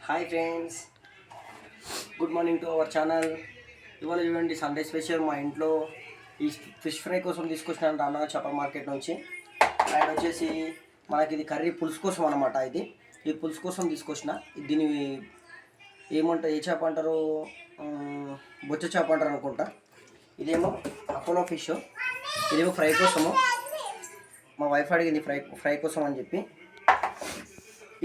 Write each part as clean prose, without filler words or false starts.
Hi friends, good morning to our channel. ఇవాళ చూడండి Sunday special మా ఇంట్లో ఈ ఫిష్ ఫ్రై కోసం తీసుకొచ్చినాను రామనగర్ చేపల మార్కెట్ నుంచి. అండ్ వచ్చేసి మనకి ఇది కర్రీ పులుసు కోసం అనమాట. ఇది పులుసు కోసం తీసుకొచ్చిన. దీన్ని ఏమంటారు, ఏ చేప అంటారు, బొచ్చ చేప అంటారు అనుకుంటా. ఇదేమో అపోలో ఫిష్, ఇదేమో ఫ్రై కోసము. మా వైఫ్ అడిగింది ఫ్రై కోసం అని చెప్పి.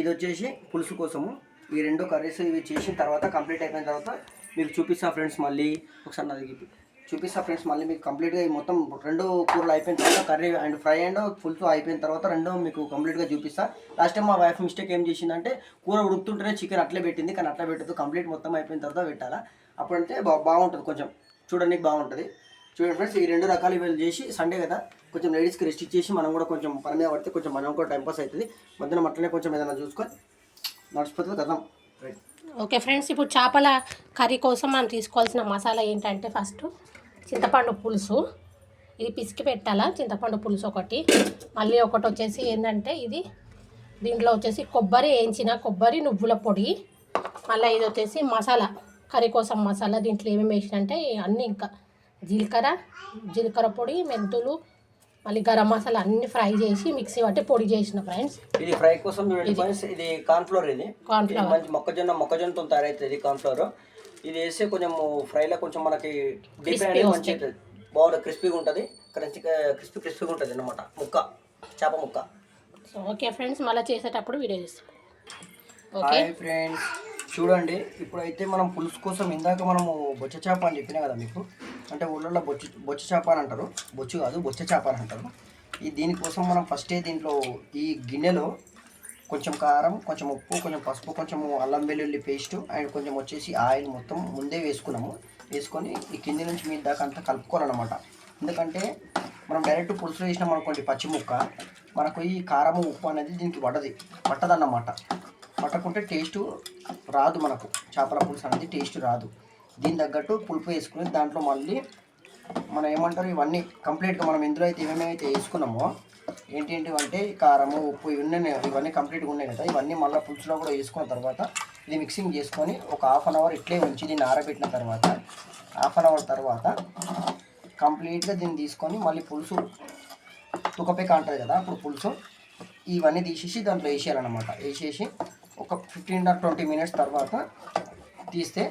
ఇది వచ్చేసి పులుసు కోసము. ఈ రెండు కర్రీస్ ఇవి చేసిన తర్వాత కంప్లీట్ అయిపోయిన తర్వాత మీకు చూపిస్తా ఫ్రెండ్స్. మళ్ళీ ఒకసారి నా దగ్గర చూపిస్తా ఫ్రెండ్స్. మళ్ళీ మీకు కంప్లీట్గా మొత్తం రెండు కూరలు అయిపోయిన తర్వాత కర్రీ అండ్ ఫ్రై అండ్ పులుసు అయిపోయిన తర్వాత రెండు మీకు కంప్లీట్గా చూపిస్తా. లాస్ట్ టైం మా వైఫ్ మిస్టేక్ ఏం చేసిందంటే కూర ఉడుకుతుంటేనే చికెన్ అట్లే పెట్టింది, కానీ అట్లా పెట్టదు. కంప్లీట్ మొత్తం అయిపోయిన తర్వాత పెట్టాలా, అప్పుడంటే బాగుంటుంది, కొంచెం చూడడానికి బాగుంటుంది. చూడండి ఫ్రెండ్స్, ఈ రెండు రకాలు ఇవాళ చేసి సండే కదా, కొంచెం లేడీస్కి రెస్ట్ ఇచ్చేసి మనం కూడా కొంచెం పని మీద పడితే కొంచెం మనం కూడా టైంపాస్ అవుతుంది. మధ్యన అట్లనే కొంచెం ఏదైనా చూసుకొని నడిచిపోతుంది కదా. ఓకే ఫ్రెండ్స్, ఇప్పుడు చేపల కర్రీ కోసం మనం తీసుకోవాల్సిన మసాలా ఏంటంటే ఫస్ట్ చింతపండు పులుసు, ఇది పిసికి పెట్టాలా. చింతపండు పులుసు ఒకటి, మళ్ళీ ఒకటి వచ్చేసి ఏంటంటే ఇది దీంట్లో వచ్చేసి కొబ్బరి, వేయించిన కొబ్బరి, నువ్వుల పొడి. మళ్ళీ ఇది వచ్చేసి మసాలా, కర్రీ కోసం మసాలా. దీంట్లో ఏమేమి వేసినంటే అన్నీ, ఇంకా జీలకర్ర పొడి, మెంతులు, మళ్ళీ గరం మసాలా అన్ని ఫ్రై చేసి మిక్సీ పట్టి పొడి చేసిన ఫ్రెండ్స్. ఇది ఫ్రై కోసం చూడండి ఫ్రెండ్స్, ఇది కార్న్ఫ్లోర్. ఇది మంచి మొక్కజొన్నతో తయారైతుంది ఇది కార్న్ఫ్లోర్. ఇది వేస్తే కొంచెం ఫ్రైలో కొంచెం మనకి డీప్ అనేది మంచి బాగా క్రిస్పీగా ఉంటుంది, క్రిస్పీగా ఉంటుంది అన్నమాట చేప ముక్క. సో ఓకే ఫ్రెండ్స్, మళ్ళీ చేసేటప్పుడు వీడియో చేస్తాం. హాయ్ ఫ్రెండ్స్, చూడండి ఇప్పుడైతే మనం పులుసు కోసం ఇందాక మనము బొచ్చ చేప అని చెప్పినా కదా మీకు, అంటే ఊళ్ళల్లో బొచ్చ చేప అని అంటారు, బొచ్చు కాదు బొచ్చ చేప అని అంటారు. దీనికోసం మనం ఫస్టే దీంట్లో ఈ గిన్నెలో కొంచెం కారం, కొంచెం ఉప్పు, కొంచెం పసుపు, కొంచెం అల్లం వెల్లుల్లి పేస్ట్ అండ్ కొంచెం వచ్చేసి ఆయిల్ మొత్తం ముందే వేసుకొని ఈ కింది నుంచి మీద దాకా అంతా కలుపుకోవాలన్నమాట. ఎందుకంటే మనం డైరెక్ట్ పులుసులో వేసినాం అనుకోండి పచ్చి ముక్క, మనకు ఈ కారము ఉప్పు అనేది దీనికి పట్టదన్నమాట. పట్టకుంటే టేస్ట్ రాదు, మనకు చేపల పులుసు అనేది టేస్ట్ రాదు. దీని తగ్గట్టు పులుపు వేసుకుని దాంట్లో మళ్ళీ మనం ఏమంటారు, ఇవన్నీ కంప్లీట్గా మనం ఇందులో అయితే ఏమేమైతే వేసుకున్నామో ఏంటంటే కారము, ఉప్పు ఇవన్నీ కంప్లీట్గా ఉన్నాయి కదా, ఇవన్నీ మళ్ళీ పులుసులో కూడా వేసుకున్న తర్వాత ఇది మిక్సింగ్ చేసుకొని ఒక హాఫ్ అన్ అవర్ ఇట్లే ఉంచి దీన్ని ఆరబెట్టిన తర్వాత హాఫ్ అన్ అవర్ తర్వాత కంప్లీట్గా దీన్ని తీసుకొని మళ్ళీ పులుసు తుకపేక అంటుంది కదా, అప్పుడు పులుసు ఇవన్నీ తీసేసి దాంట్లో వేసేయాలన్నమాట. వేసేసి ఒక 15 or 20 minutes తర్వాత తీస్తే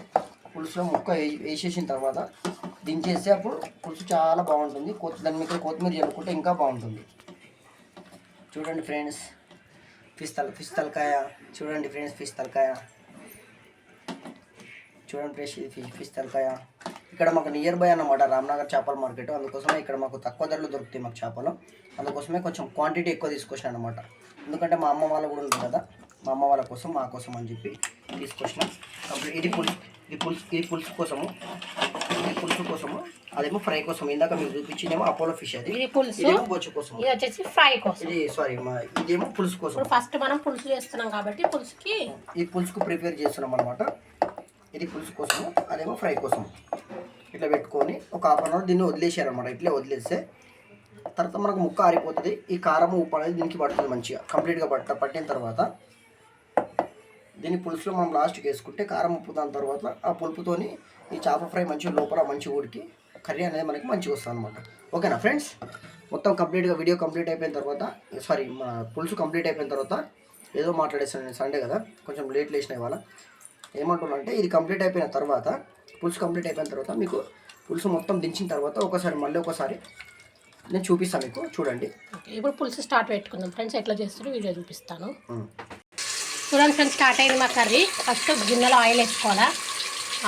పులుసులో ముక్క వేసేసిన తర్వాత దించేస్తే అప్పుడు పులుసు చాలా బాగుంటుంది. దాని మీద కొత్తిమీర చల్లుకుంటే ఇంకా బాగుంటుంది. చూడండి ఫ్రెండ్స్, ఫిష్ తలకాయ చూడండి ఫ్రెండ్స్, ఫిష్ తలకాయ చూడండి ఫ్రెండ్స్, ఇది ఫిష్ తలకాయ. ఇక్కడ మాకు నియర్ బై అన్నమాట రామనగర్ చేపల మార్కెట్, అందుకోసమే ఇక్కడ మాకు తక్కువ ధరలు దొరుకుతాయి మాకు చేపలు. అందుకోసమే కొంచెం క్వాంటిటీ ఎక్కువ తీసుకొచ్చాను అనమాట. ఎందుకంటే మా అమ్మ వాళ్ళు కూడా ఉంది కదా, మా అమ్మ వాళ్ళ కోసం మా కోసం అని చెప్పి తీసుకొచ్చిన. కంప్లీట్ ఇది పులుసు కోసము, అదేమో ఫ్రై కోసం. ఇందాక మీకు చూపించిందేమో అపోలో ఫిష్, అది ఇదేమో బొచ్చు కోసం, ఇది వచ్చేసి ఫ్రై కోసం. ఇదేమో పులుసు కోసం. ఫస్ట్ మనం పులుసు చేస్తున్నాం కాబట్టి ఈ పులుసుకు ప్రిపేర్ చేస్తున్నాం అనమాట. ఇది పులుసు కోసము, అదేమో ఫ్రై కోసం. ఇట్లా పెట్టుకొని ఒక హాఫ్ అన్ అవర్ దీన్ని వదిలేసారనమాట. ఇట్లా వదిలేస్తే తర్వాత మనకు ముక్క ఆరిపోతుంది. ఈ కారం ఉప్పు అనేది దీనికి పడుతుంది మంచిగా, కంప్లీట్గా పట్టిన తర్వాత దీన్ని పులుసులో మనం లాస్ట్కి వేసుకుంటే కారం ఉప్పు, దాని తర్వాత ఆ పులుపుతోని ఈ చేప ఫ్రై మంచిగా లోపల మంచిగా ఉడికి కర్రీ అనేది మనకి మంచిగా వస్తుంది అనమాట. ఓకేనా ఫ్రెండ్స్, మొత్తం కంప్లీట్గా వీడియో కంప్లీట్ అయిపోయిన తర్వాత మన పులుసు కంప్లీట్ అయిపోయిన తర్వాత ఏదో మాట్లాడేస్తాను నేను, సండే కదా కొంచెం లేట్ లేచిన ఇవాళ. ఏమంటున్నా అంటే ఇది కంప్లీట్ అయిపోయిన తర్వాత, పులుసు కంప్లీట్ అయిపోయిన తర్వాత మీకు పులుసు మొత్తం దించిన తర్వాత మళ్ళీ ఒకసారి నేను చూపిస్తాను మీకు, చూడండి. ఇప్పుడు పులుసు స్టార్ట్ పెట్టుకుందాం ఫ్రెండ్స్, ఎట్లా చేస్తారో వీడియో చూపిస్తాను. చూడండి ఫ్రెండ్స్, స్టార్ట్ అయింది మా కర్రీ. ఫస్ట్ గిన్నెలో ఆయిల్ వేసుకోవాలా.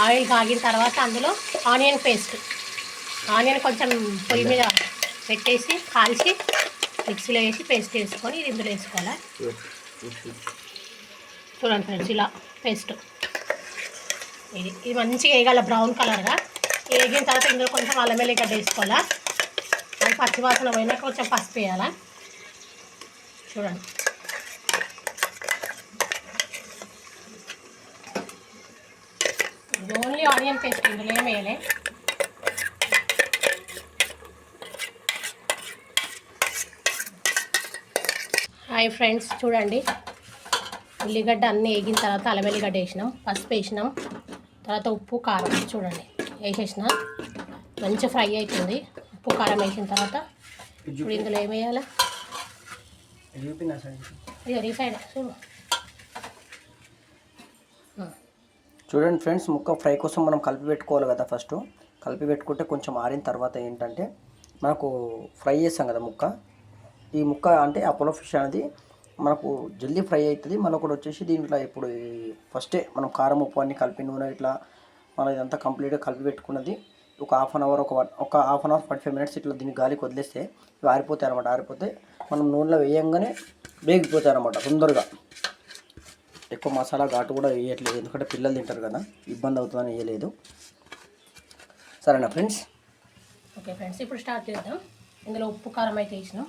ఆయిల్ కాగిన తర్వాత అందులో ఆనియన్ పేస్ట్, ఆనియన్ కొంచెం పొయ్యి మీద పెట్టేసి కాల్చి మిక్సీలో వేసి పేస్ట్ వేసుకొని ఇది ఇందులో వేసుకోవాలా. చూడండి ఫ్రెండ్స్, ఇలా పేస్ట్ ఇది మంచిగా వేయగల బ్రౌన్ కలర్గా. వేగిన తర్వాత ఇందులో కొంచెం అల్లం వెల్లిగడ్డ వేసుకోవాలా. అది పచ్చివాసన పోయినాక కొంచెం పసుపు వేయాలా. చూడండి, ఓన్లీ ఆనియన్ పేస్ట్, ఇందులో ఏం వేయలే. హాయ్ ఫ్రెండ్స్, చూడండి ఉల్లిగడ్డ అన్నీ వేగిన తర్వాత అల్లం వెల్లిగడ్డ వేసినాం, పసుపు వేసినాం, తర్వాత ఉప్పు కారం చూడండి వేసేసిన. మంచిగా ఫ్రై అవుతుంది. ఉప్పు కారం వేసిన తర్వాత ఇప్పుడు ఇందులో ఏం వేయాలి? ఇక రీసైడ్ చూడండి ఫ్రెండ్స్, ముక్క ఫ్రై కోసం మనం కలిపి పెట్టుకోవాలి కదా. ఫస్ట్ కలిపి పెట్టుకుంటే కొంచెం ఆరిన తర్వాత ఏంటంటే మనకు ఫ్రై చేస్తాం కదా ముక్క. ఈ ముక్క అంటే అపోలో ఫిష్ అనేది మనకు జల్దీ ఫ్రై అవుతుంది. మళ్ళీ ఒకటి వచ్చేసి దీంట్లో ఇప్పుడు ఫస్టే మనం కారం ఉప్పు అన్నీ కలిపి నూనె ఇట్లా మనం ఇదంతా కంప్లీట్గా కలిపి పెట్టుకున్నది ఒక హాఫ్ అన్ అవర్ ఒక హాఫ్ అన్ అవర్ 45 మినిట్స్ ఇట్లా దీన్ని గాలికి వదిలేస్తే ఇవి ఆరిపోతాయి అనమాట. ఆరిపోతే మనం నూనెలో వేయంగానే వేగిపోతాయి అనమాట తొందరగా. ఎక్కువ మసాలా ఘాటు కూడా వేయట్లేదు, ఎందుకంటే పిల్లలు తింటారు కదా, ఇబ్బంది అవుతుందని వేయలేదు. సరేనా ఫ్రెండ్స్? ఓకే ఫ్రెండ్స్, ఇప్పుడు స్టార్ట్ చేద్దాం. ఇందులో ఉప్పు కారం అయితే వేసినాం.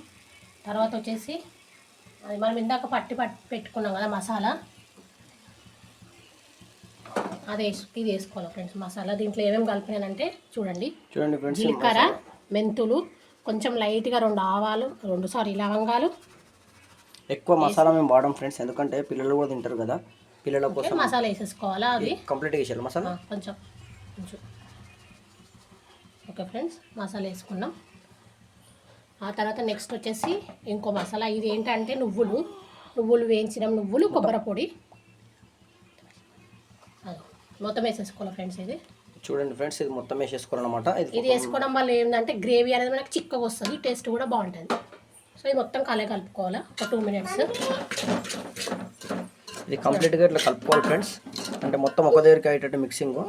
తర్వాత వచ్చేసి అది మనం ఇందాక పట్టి పెట్టుకున్నాం కదా మసాలా, ఇది వేసుకోవాలి ఫ్రెండ్స్ మసాలా. దీంట్లో ఏమేమి కలిపినానంటే చూడండి ఫ్రెండ్స్, జీలకర్ర, మెంతులు, కొంచెం లైట్గా 2 ఆవాలు, 2 లవంగాలు. ఎక్కువ మసాలా మేము వాడడం ఫ్రెండ్స్, ఎందుకంటే పిల్లలు కూడా తింటారు కదా, పిల్లల కోసం మసాలా వేసేసుకోవాలా. అది కంప్లీట్గా వేసేయాలి మసాలా కొంచెం. ఓకే ఫ్రెండ్స్, మసాలా వేసుకున్నాం. ఆ తర్వాత నెక్స్ట్ వచ్చేసి ఇంకో మసాలా. ఇది ఏంటంటే నువ్వులు వేయించిన నువ్వులు, కొబ్బరి పొడి మొత్తం వేసేసుకోవాలి ఫ్రెండ్స్. ఇది చూడండి ఫ్రెండ్స్, ఇది మొత్తం వేసేసుకోవాలన్నమాట. ఇది వేసుకోవడం వల్ల ఏంటంటే గ్రేవీ అనేది మనకి చిక్కగా వస్తుంది, టేస్ట్ కూడా బాగుంటుంది. సో ఇది మొత్తం కలుపుకోవాలి ఒక 2 మినిట్స్. ఇది కంప్లీట్గా ఇట్లా కలుపుకోవాలి ఫ్రెండ్స్, అంటే మొత్తం ఒక దగ్గరికి అయ్యేటట్టు మిక్సింగ్.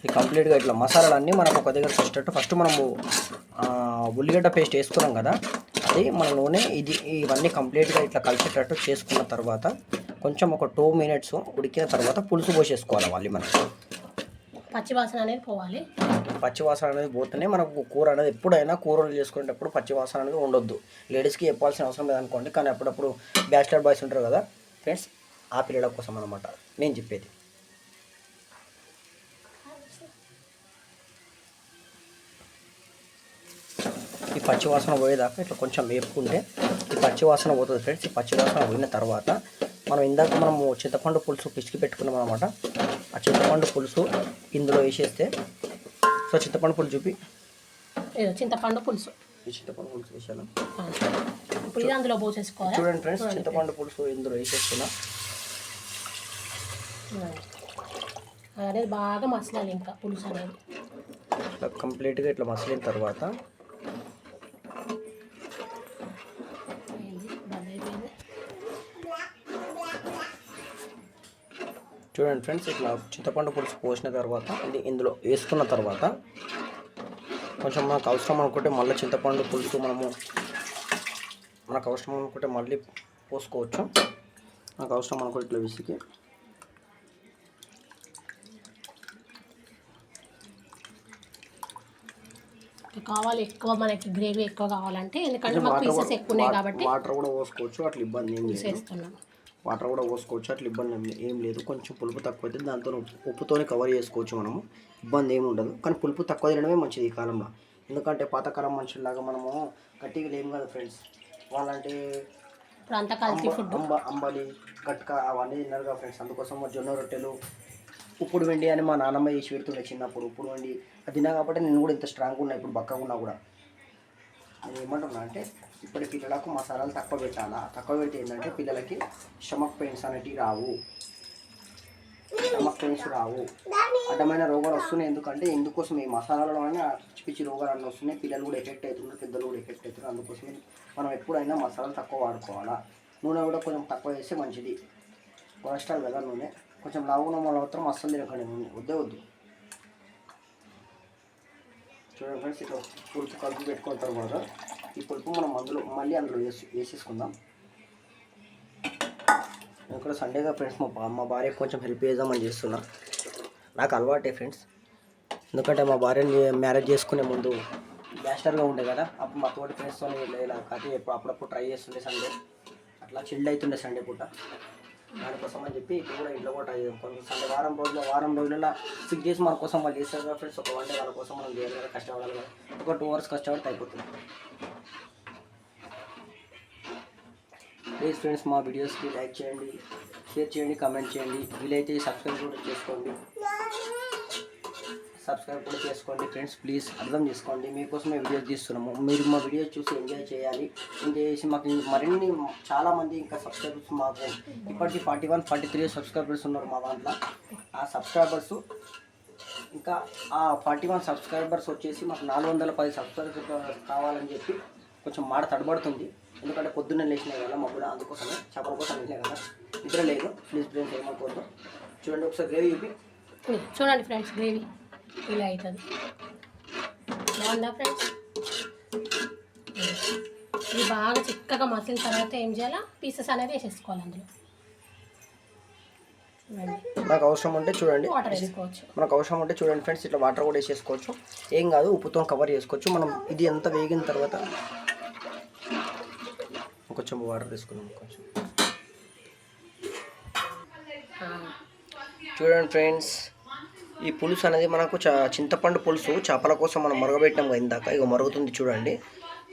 ఇది కంప్లీట్గా ఇట్లా మసాలాలన్నీ మనకు ఒక దగ్గర వచ్చేటట్టు ఫస్ట్ మనము ఉల్లిగడ్డ పేస్ట్ వేసుకున్నాం కదా, అది మన నూనె ఇవన్నీ కంప్లీట్గా ఇట్లా కలిసేటట్టు చేసుకున్న తర్వాత కొంచెం ఒక 2 మినిట్స్ ఉడికిన తర్వాత పులుసు పోసేసుకోవాలి. మళ్ళీ మనం పచ్చివాసన అనేది పోవాలి. పచ్చివాసన అనేది పోతేనే మనకు కూర అనేది, ఎప్పుడైనా కూరలు చేసుకునేటప్పుడు పచ్చివాసన అనేది ఉండొద్దు. లేడీస్కి చెప్పాల్సిన అవసరం లేదనుకోండి, కానీ అప్పుడప్పుడు బ్యాచిలర్ బాయ్స్ ఉంటారు కదా ఫ్రెండ్స్, ఆ పిల్లల కోసం అనమాట నేను చెప్పేది. ఈ పచ్చివాసన పోయేదాకా ఇట్లా కొంచెం వేపుకుంటే ఈ పచ్చివాసన పోతుంది ఫ్రెండ్స్. ఈ పచ్చివాసన పోయిన తర్వాత మనము చింతపండు పులుసు పిసికి పెట్టుకున్నాం అనమాట. ఆ చింతపండు పులుసు ఇందులో వేసేస్తే, సో చింతపండు పులుసు చూపి, చింతపండు పులుసు వేసాను. ఇప్పుడు ఇది అందులో పోసేసుకోవాలి. చూడండి ఫ్రెండ్స్, చింతపండు పులుసు ఇందులో వేసేస్తున్నా. అనేది బాగా మసలాలి, ఇంకా పులుసు అనేది ఇట్లా కంప్లీట్గా ఇట్లా మసలిన తర్వాత చూడండి ఫ్రెండ్స్, ఇట్లా చింతపండు పులుసు పోసిన తర్వాత ఇందులో వేసుకున్న తర్వాత కొంచెం మనకు అవసరం అనుకుంటే మళ్ళీ చింతపండు పులుసు మనకు అవసరం అనుకుంటే మళ్ళీ పోసుకోవచ్చు. నాకు అవసరం అనుకుంటే ఇట్లా విసికి కావాలి. ఎక్కువ మనకి గ్రేవీ ఎక్కువ కావాలంటే, ఎందుకంటే మాకు పీసెస్ ఎక్కువ ఉన్నాయి కాబట్టి వాటర్ కూడా పోసుకోవచ్చు, అట్లా ఇబ్బంది ఏం లేదు. వాటర్ కూడా పోసుకోవచ్చు, అట్లా ఇబ్బంది ఏం లేదు. కొంచెం పులుపు తక్కువ అయితే దాంతో ఉప్పుతోనే కవర్ చేసుకోవచ్చు మనము, ఇబ్బంది ఏమి ఉండదు. కానీ పులుపు తక్కువ తినడమే మంచిది ఈ కాలంలో, ఎందుకంటే పాతకాలం మనుషుల్లాగా మనము గట్టిగా లేము కదా ఫ్రెండ్స్. వాళ్ళంటే అంబలి గట్క అవన్నీ తిన్నారు కదా ఫ్రెండ్స్. అందుకోసం జొన్న రొట్టెలు, ఉప్పుడు వెండి అని మా నాన్నమ్మ చేసి పెడుతుండే చిన్నప్పుడు. ఉప్పుడు వెండి అది తిన్నా కాబట్టి నేను కూడా ఇంత స్ట్రాంగ్గా ఉన్నా, ఇప్పుడు బక్కగా ఉన్నా కూడా. నేను ఏమంటున్నా అంటే, ఇప్పటి పిల్లలకు మసాలాలు తక్కువ పెట్టాలా. తక్కువ పెడితే ఏంటంటే పిల్లలకి స్టమక్ పెయిన్స్ అనేటివి రావు, అడ్డమైన రోగాలు వస్తున్నాయి. ఎందుకోసం ఈ మసాలాలలోనే పిచ్చి పిచ్చి రోగాలు అన్నీ వస్తున్నాయి. పిల్లలు కూడా ఎఫెక్ట్ అవుతున్నారు, పెద్దలు కూడా ఎఫెక్ట్ అవుతున్నారు. అందుకోసమే మనం ఎప్పుడైనా మసాలాలు తక్కువ వాడుకోవాలా. నూనె కూడా కొంచెం తక్కువ వేస్తే మంచిది. కొలెస్ట్రాల్ కదా నూనె. కొంచెం లావుగా ఉన్న మాత్రం అస్సలు తినకండి నూనె, వద్దు. చూడండి ఫ్రెండ్స్, ఇట్లా పులుపు కలిపి పెట్టుకున్న తర్వాత ఈ పులుపు మనం మళ్ళీ అందులో వేసేసుకుందాం. నేను కూడా సండేగా ఫ్రెండ్స్ మా భార్యకు కొంచెం హెల్ప్ చేద్దామని చేస్తున్నా. నాకు అలవాటే ఫ్రెండ్స్, ఎందుకంటే మా భార్యని మ్యారేజ్ చేసుకునే ముందు బ్యాచిలర్గా ఉండే కదా, అప్పుడు మా తోటి ఫ్రెండ్స్తో ఇలా కాదు అప్పుడప్పుడు ట్రై చేస్తుండే. సండే అట్లా చిల్డ్ అవుతుండే సండే పూట. దానికోసం అని చెప్పి ఇప్పుడు కూడా ఇంట్లో కూడా ట్రై చేద్దాం. కొంచెం సండే వారం రోజులలో 6 days మన కోసం వాళ్ళు చేస్తారు కదా ఫ్రెండ్స్. ఒక 1 day వాళ్ళ కోసం మనం చేయాలి కదా, కష్టపడాలి కదా. ఒక 2 hours కష్టపడితే అయిపోతుంది. ప్లీజ్ ఫ్రెండ్స్ మా వీడియోస్కి లైక్ చేయండి, షేర్ చేయండి, కామెంట్ చేయండి. వీలైతే సబ్స్క్రైబ్ కూడా చేసుకోండి ఫ్రెండ్స్. ప్లీజ్ అర్థం చేసుకోండి, మీకోసమే వీడియోస్ తీస్తున్నాము. మీరు మా వీడియోస్ చూసి ఎంజాయ్ చేయాలి. ఎంజాయ్ చేసి మాకు మరిన్ని చాలామంది ఇంకా సబ్స్క్రైబర్స్ మాకు ఇప్పటికీ 41, 43 సబ్స్క్రైబర్స్ ఉన్నారు మా దాంట్లో. ఆ సబ్స్క్రైబర్స్ ఇంకా ఆ 41 సబ్స్క్రైబర్స్ వచ్చేసి మాకు 410 సబ్స్క్రైబర్స్ కావాలని చెప్పి కొంచెం మాట తడబడుతుంది. ఎందుకంటే పొద్దున్నే లేచినాయి కదా మాకు కూడా, అందుకోసమే చేపల కోసం వెళ్ళినాయి కదా, నిద్ర లేదు. ప్లీజ్ ఫ్రెండ్స్ ఏమనుకోవద్దు. చూడండి ఒకసారి గ్రేవీ చూడండి ఫ్రెండ్స్, గ్రేవీ ఇలా అవుతుంది. బాగుందా ఫ్రెండ్స్? ఇది బాగా చిక్కగా మసిలిన తర్వాత ఏం చేయాలా, పీసెస్ అనేది వేసేసుకోవాలి అందులో. మనకు అవసరం ఉంటే చూడండి, వాటర్ వేసుకోవచ్చు. మనకు అవసరం ఉంటే చూడండి ఫ్రెండ్స్, ఇట్లా వాటర్ కూడా వేసేసుకోవచ్చు, ఏం కాదు. ఉప్పుతో కవర్ చేసుకోవచ్చు. మనం ఇది ఎంత వేగిన తర్వాత కొంచెం వాటర్ వేసుకున్నాం. కొంచెం చూడండి ఫ్రెండ్స్, ఈ పులుసు అనేది మనకు చింతపండు పులుసు చేపల కోసం మనం మరగబెట్టాం కదా ఇందాక. ఇక మరుగుతుంది చూడండి.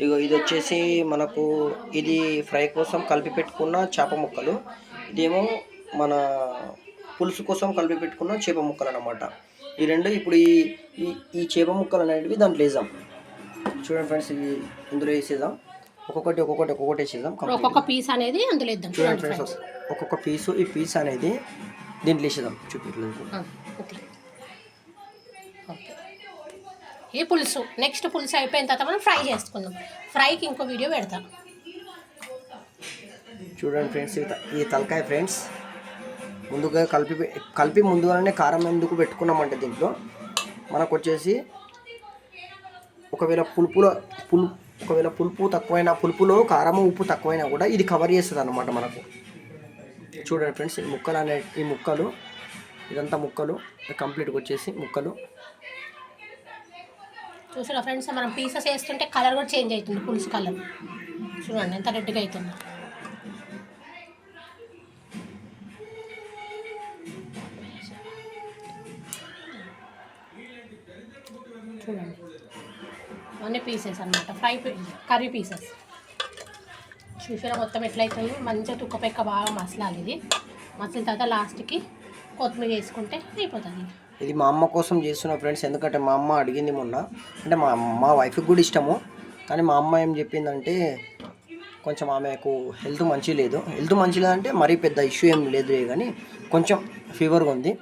ఇక ఇది వచ్చేసి మనకు ఇది ఫ్రై కోసం కలిపి పెట్టుకున్న చేప ముక్కలు, ఇదేమో మన పులుసు కోసం కలిపి పెట్టుకున్న చేప ముక్కలు అన్నమాట. ఈ రెండు ఇప్పుడు ఈ చేప ముక్కలు అనేటివి దాంట్లో వేసాం. చూడండి ఫ్రెండ్స్, ఇది ఇందులో వేసేద్దాం. ఒక్కొక్కటి వేసేద్దాం. ఒక్కొక్క పీస్ అనేది అందులో వేద్దాం. చూడండి ఫ్రెండ్స్, ఒక్కొక్క పీసు, ఈ పీస్ అనేది దీంట్లో వేసేద్దాం. చూపించలేదు. ఈ పులుసు నెక్స్ట్ పులుసు అయిపోయిన తర్వాత మనం ఫ్రై చేసుకుందాం. ఫ్రైకి ఇంకో వీడియో పెడతాం. చూడండి ఫ్రెండ్స్, ఈ తలకాయ ఫ్రెండ్స్ ముందుగా కలిపి ముందుగానే కారం ఎందుకు పెట్టుకున్నామంటే దీంట్లో మనకు వచ్చేసి ఒకవేళ పులుపు తక్కువైనా, పులుపులో కారము ఉప్పు తక్కువైనా కూడా ఇది కవర్ చేస్తుంది అన్నమాట మనకు. చూడండి ఫ్రెండ్స్, ఈ ముక్కలు ఇదంతా ముక్కలు కంప్లీట్గా వచ్చేసి ముక్కలు. చూసారా ఫ్రెండ్స్, మనం పీసెస్ వేస్తుంటే కలర్ కూడా చేంజ్ అవుతుంది, పులుసు కలర్. చూడండి ఎంత రెడ్గా అవుతుంది. చూడండి అన్ని పీసెస్ అన్నమాట, కర్రీ పీసెస్. చూసారా మొత్తం ఎట్లయితుంది, మంచిగా తుక్కపెక్క బాగా మసలాలి. ఇది మసిలిన తర్వాత లాస్ట్కి కొత్తిమీర వేసుకుంటే అయిపోతుంది. ఇది మా అమ్మ కోసం చేస్తున్నా ఫ్రెండ్స్, ఎందుకంటే మా అమ్మ అడిగింది మొన్న. అంటే మా వైఫ్కి కూడా ఇష్టము, కానీ మా అమ్మ ఏం చెప్పిందంటే కొంచెం ఆమెకు హెల్త్ మంచి లేదంటే మరీ పెద్ద ఇష్యూ ఏం లేదు కానీ కొంచెం ఫీవర్గా ఉంది,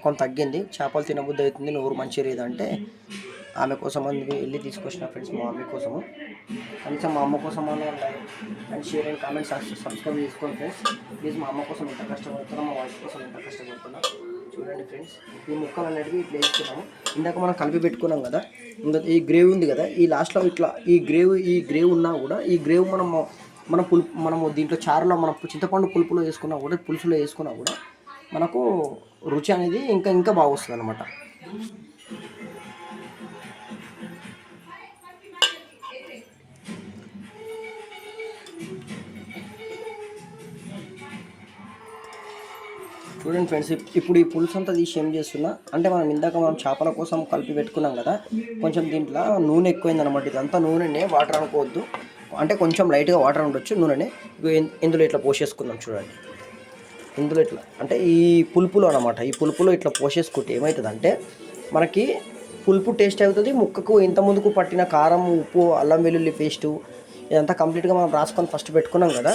కొంచెం తగ్గింది. చేపలు తినబుద్ధి అవుతుంది, నోరు మంచిగా లేదంటే ఆమె కోసం వెళ్ళి తీసుకొచ్చిన ఫ్రెండ్స్. మా మమ్మీ కోసము కనీసం మా అమ్మ కోసం like and share and comment subscribe చేసుకోండి ఫ్రెండ్స్. ప్లీజ్ మా అమ్మ కోసం ఎంత కష్టపడుతున్నా, మా వైఫ్ కోసం ఎంత కష్టపడుతున్నా చూడండి ఫ్రెండ్స్. ఈ ముక్కలు అనేటివి ఇట్లా వేసుకున్నాము. ఇందాక మనం కలిపి పెట్టుకున్నాం కదా, ఇంకా ఈ గ్రేవ్ ఉంది కదా, ఈ లాస్ట్లో ఇట్లా ఈ గ్రేవ్ ఉన్నా కూడా ఈ గ్రేవ్ మనము దీంట్లో చారులో మన చింతపండు పులుపులో వేసుకున్నా కూడా, పులుసులో వేసుకున్నా కూడా మనకు రుచి అనేది ఇంకా బాగా వస్తుంది అన్నమాట. చూడండి ఫ్రెండ్స్, ఇప్పుడు ఈ పులుసు అంతా తీసి ఏం చేస్తున్నా అంటే మనం చేపల కోసం కలిపి పెట్టుకున్నాం కదా, కొంచెం దీంట్లో నూనె ఎక్కువైంది అనమాట. ఇదంతా నూనెనే, వాటర్ అనుకోవద్దు. అంటే కొంచెం లైట్గా వాటర్ ఉండొచ్చు, నూనెనే. ఇందులో ఇట్లా పోసేసుకుందాం. చూడండి, ఇందులో ఇట్లా అంటే ఈ పులుపులో అనమాట, ఈ పులుపులో ఇట్లా పోసేసుకుంటే ఏమవుతుందంటే మనకి పులుపు టేస్ట్ అవుతుంది. ముక్కకు ఇంత ముందుకు పట్టిన కారం, ఉప్పు, అల్లం వెల్లుల్లి పేస్టు ఇదంతా కంప్లీట్గా మనం రాసుకొని ఫస్ట్ పెట్టుకున్నాం కదా,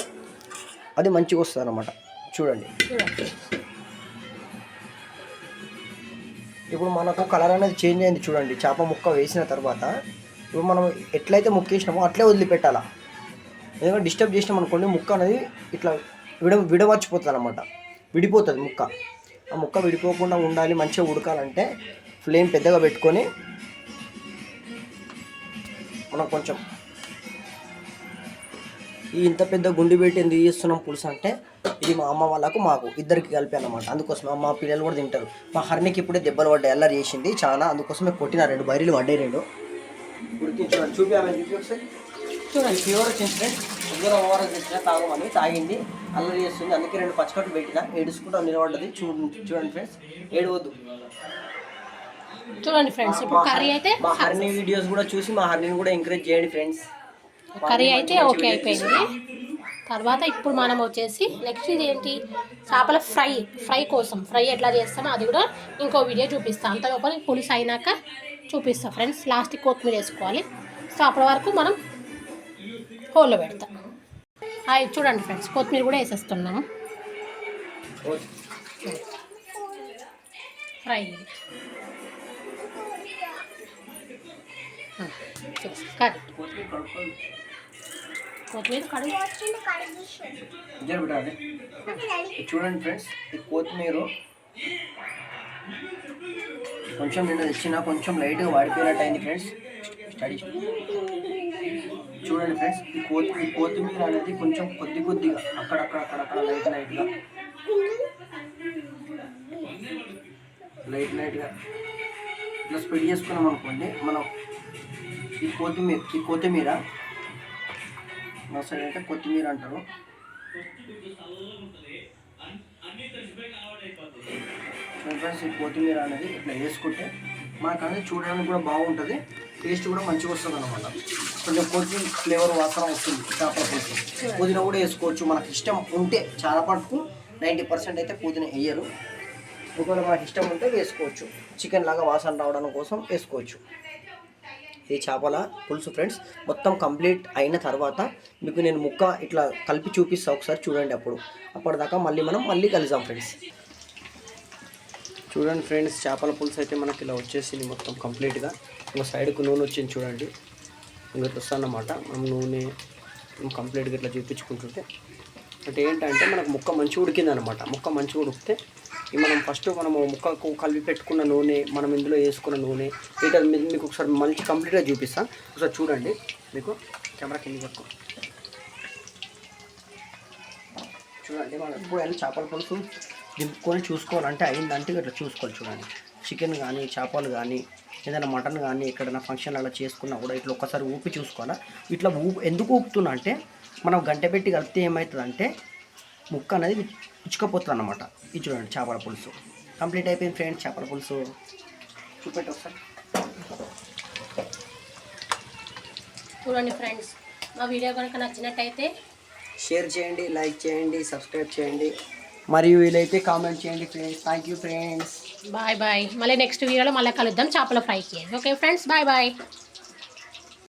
అది మంచిగా వస్తుంది అనమాట. చూడండి, ఇప్పుడు మనకు కలర్ అనేది చేంజ్ అయింది. చూడండి, చేప ముక్క వేసిన తర్వాత ఇప్పుడు మనం ఎట్లయితే ముక్క వేసినామో అట్లే వదిలిపెట్టాలా. ఎందుకంటే డిస్టర్బ్ చేసినాం అనుకోండి, ముక్క అనేది ఇట్లా విడమర్చిపోతుంది అనమాట, విడిపోతుంది ముక్క. ఆ ముక్క విడిపోకుండా ఉండాలి, మంచిగా ఉడకాలంటే ఫ్లేమ్ పెద్దగా పెట్టుకొని మనం కొంచెం ఇంత పెద్ద గుండి పెట్టి ఎందుకు చేస్తున్నాం పులుసు అంటే, ఇది మా అమ్మ వాళ్ళకు మాకు ఇద్దరికి కలిపి అన్నమాట. అందుకోసం మా పిల్లలు కూడా తింటారు. మా హర్నికి ఇప్పుడే దెబ్బలు పడ్డాయి, అల్లరి చేసింది చాలా, అందుకోసమే కొట్టిన 2 బైరీలు పడ్డాయి. 2 ఉడికించడం చూపి ఒకసారి చూడండి. ఫీవర్ వచ్చింది ఫ్రెండ్స్, దగ్గర ఓవరాల్ తెచ్చినా తాగమని తాగింది, అల్లరి చేస్తుంది. అందుకే 2 పచ్చకట్టు పెట్టిన, ఏడుచుకుంటా నిలబడ్డది. చూడండి ఫ్రెండ్స్, ఏడవద్దు. చూడండి ఫ్రెండ్స్, ఇప్పుడు కర్రీ అయితే మా హర్ని వీడియోస్ కూడా చూసి మా హర్ని కూడా ఎంకరేజ్ చేయండి ఫ్రెండ్స్. కర్రీ అయితే ఓకే అయిపోయింది. తర్వాత ఇప్పుడు మనం వచ్చేసి నెక్స్ట్ ఇది ఏంటి చేపల ఫ్రై కోసం ఫ్రై ఎట్లా చేస్తామో అది కూడా ఇంకో వీడియో చూపిస్తాను. అంత లోపల పులుసు అయినాక చూపిస్తాం ఫ్రెండ్స్. లాస్ట్కి కొత్తిమీర వేసుకోవాలి. సో అప్పటి వరకు మనం హోల్లో పెడతాం. ఇది చూడండి ఫ్రెండ్స్, కొత్తిమీర కూడా వేసేస్తున్నాము. ఫ్రై కర్రీ కొత్తిమీర కడుగు. చూడండి ఫ్రెండ్స్, ఈ కొత్తిమీర కొంచెం నిన్న తెచ్చిన కొంచెం లైట్గా వాడిపోయినట్టు అయింది ఫ్రెండ్స్. స్టడీ చూడండి ఫ్రెండ్స్, ఈ కొత్తిమీర అనేది కొంచెం కొద్దిగా అక్కడక్కడ లైట్గా ఇట్లా స్ప్రెడ్ చేసుకున్నాం అనుకోండి. మనం ఈ కొత్తిమీర మా సైడ్ అంటే కొత్తిమీర అంటారు. ఫ్రెండ్స్, ఈ కొత్తిమీర అనేది ఇట్లా వేసుకుంటే మనకు అనేది చూడడానికి కూడా బాగుంటుంది, టేస్ట్ కూడా మంచిగా వస్తుంది అనమాట. కొంచెం కొత్తిమీర ఫ్లేవర్ వాసన వస్తుంది చేపల పులుసు. పుదీనా కూడా వేసుకోవచ్చు మనకు ఇష్టం ఉంటే. చాలా పట్టుకు 90% అయితే పుదీనా వేయరు. ఒకవేళ మనకి ఇష్టం ఉంటే వేసుకోవచ్చు. చికెన్ లాగా వాసన రావడం కోసం వేసుకోవచ్చు. ఇది చేపల పులుసు ఫ్రెండ్స్. మొత్తం కంప్లీట్ అయిన తర్వాత మీకు నేను ముక్క ఇట్లా కలిపి చూపిస్తాను, ఒకసారి చూడండి. అప్పటిదాకా మళ్ళీ కలుద్దాం ఫ్రెండ్స్. చూడండి ఫ్రెండ్స్, చేపల పులుసు అయితే మనకి ఇలా వచ్చేసింది మొత్తం కంప్లీట్గా. ఇంకా సైడ్కు నూనె వచ్చింది చూడండి, ఇంకా వస్తుందన్నమాట. మనం నూనె కంప్లీట్గా ఇట్లా చూపించుకుంటుంటే అంటే ఏంటంటే మనకు ముక్క మంచిగా ఉడికిందనమాట. ముక్క మంచిగా ఉడికితే మనం ఫస్ట్ ముక్కకు కలిపి పెట్టుకున్న నూనె, మనం ఇందులో వేసుకున్న నూనె ఇట్లా మీకు ఒకసారి మంచి కంప్లీట్గా చూపిస్తాను. ఒకసారి చూడండి. మీకు కెమెరా కింద పట్టుకో చూడండి. మనం ఎప్పుడైనా చేపల పులుసు దింపుకొని చూసుకోవాలంటే అయిందంటే ఇట్లా చూసుకోవాలి. చూడండి, చికెన్ కానీ చేపలు కానీ ఏదైనా మటన్ కానీ ఎక్కడైనా ఫంక్షన్ అలా చేసుకున్నా కూడా ఇట్లా ఒక్కసారి ఊపి చూసుకోవాలా. ఇట్లా ఎందుకు ఊపుతున్నా అంటే మనం గంట పెట్టి కలిపితే ఏమవుతుందంటే ముక్క అనేది ఉచ్చుకపోతుంది అన్నమాట. ఇది చూడండి, చేపల పులుసు కంప్లీట్ అయిపోయింది ఫ్రెండ్స్. చేపల పులుసు చూపెట్టి ఒకసారి చూడండి ఫ్రెండ్స్. మా వీడియో కనుక నచ్చినట్టయితే షేర్ చేయండి, లైక్ చేయండి, సబ్స్క్రైబ్ చేయండి, మరియు వీలైతే కామెంట్ చేయండి friends. Thank you friends. Bye. మళ్ళీ నెక్స్ట్ వీడియోలో మళ్ళీ కలుద్దాం చేపల ఫ్రైకి. Okay friends, bye.